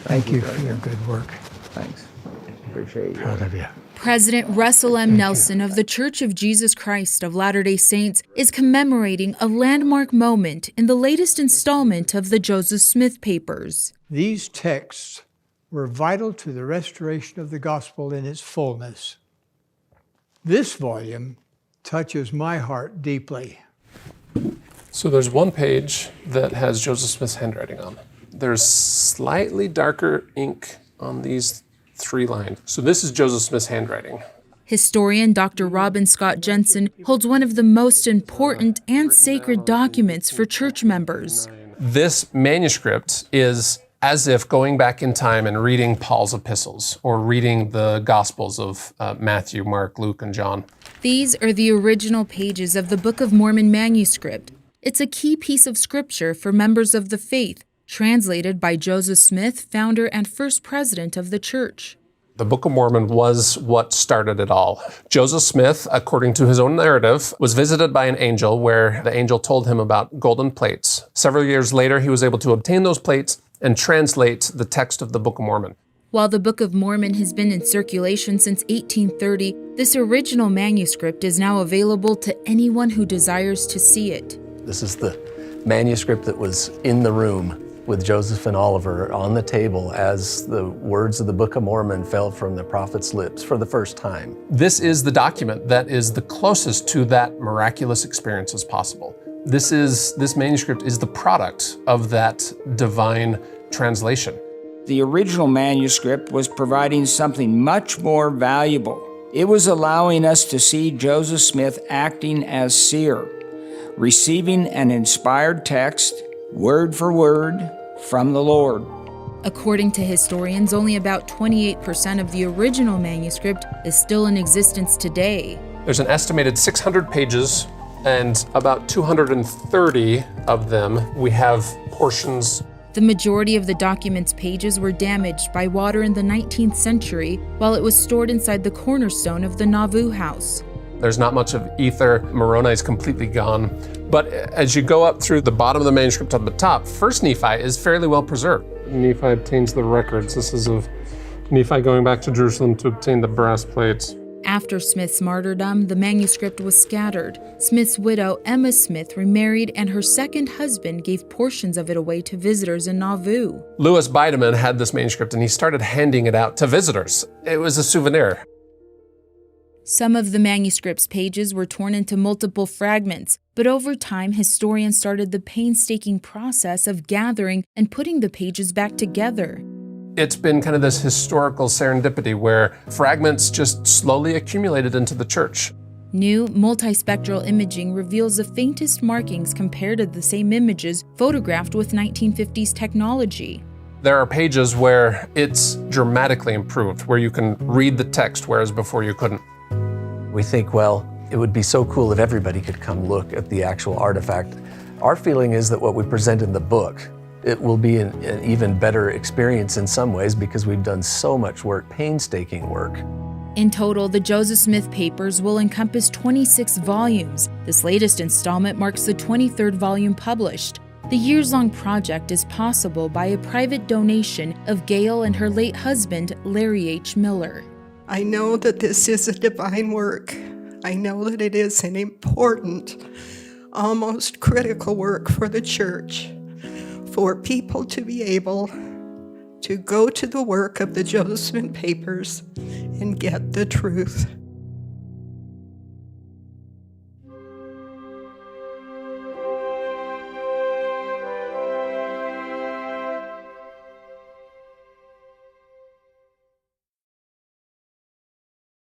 Thank you for your good work. Thanks. Appreciate you. Proud of you. President Russell M. Nelson of the Church of Jesus Christ of Latter-day Saints is commemorating a landmark moment in the latest installment of the Joseph Smith Papers. These texts were vital to the restoration of the gospel in its fullness. This volume touches my heart deeply. So there's one page that has Joseph Smith's handwriting on. There's slightly darker ink on these 3 lines. So this is Joseph Smith's handwriting. Historian Dr. Robin Scott Jensen holds one of the most important and sacred documents for church members. This manuscript is as if going back in time and reading Paul's epistles or reading the Gospels of Matthew, Mark, Luke, and John. These are the original pages of the Book of Mormon manuscript. It's a key piece of scripture for members of the faith, translated by Joseph Smith, founder and first president of the church. The Book of Mormon was what started it all. Joseph Smith, according to his own narrative, was visited by an angel where the angel told him about golden plates. Several years later, he was able to obtain those plates and translate the text of the Book of Mormon. While the Book of Mormon has been in circulation since 1830, this original manuscript is now available to anyone who desires to see it. This is the manuscript that was in the room with Joseph and Oliver on the table as the words of the Book of Mormon fell from the prophet's lips for the first time. This is the document that is the closest to that miraculous experience as possible. This manuscript is the product of that divine translation. The original manuscript was providing something much more valuable. It was allowing us to see Joseph Smith acting as seer, receiving an inspired text, word for word, from the Lord. According to historians, only about 28% of the original manuscript is still in existence today. There's an estimated 600 pages, and about 230 of them we have portions. The majority of the document's pages were damaged by water in the 19th century while it was stored inside the cornerstone of the Nauvoo house. There's not much of ether. Moroni is completely gone. But as you go up through the bottom of the manuscript on the top, First Nephi is fairly well preserved. Nephi obtains the records. This is of Nephi going back to Jerusalem to obtain the brass plates. After Smith's martyrdom, the manuscript was scattered. Smith's widow, Emma Smith, remarried, and her second husband gave portions of it away to visitors in Nauvoo. Louis Bideman had this manuscript, and he started handing it out to visitors. It was a souvenir. Some of the manuscript's pages were torn into multiple fragments, but over time, historians started the painstaking process of gathering and putting the pages back together. It's been kind of this historical serendipity where fragments just slowly accumulated into the church. New multispectral imaging reveals the faintest markings compared to the same images photographed with 1950s technology. There are pages where it's dramatically improved, where you can read the text, whereas before you couldn't. We think, well, it would be so cool if everybody could come look at the actual artifact. Our feeling is that what we present in the book, it will be an even better experience in some ways because we've done so much work, painstaking work. In total, the Joseph Smith Papers will encompass 26 volumes. This latest installment marks the 23rd volume published. The years-long project is possible by a private donation of Gail and her late husband, Larry H. Miller. I know that this is a divine work. I know that it is an important, almost critical work for the church, for people to be able to go to the work of the Joseph Smith Papers and get the truth.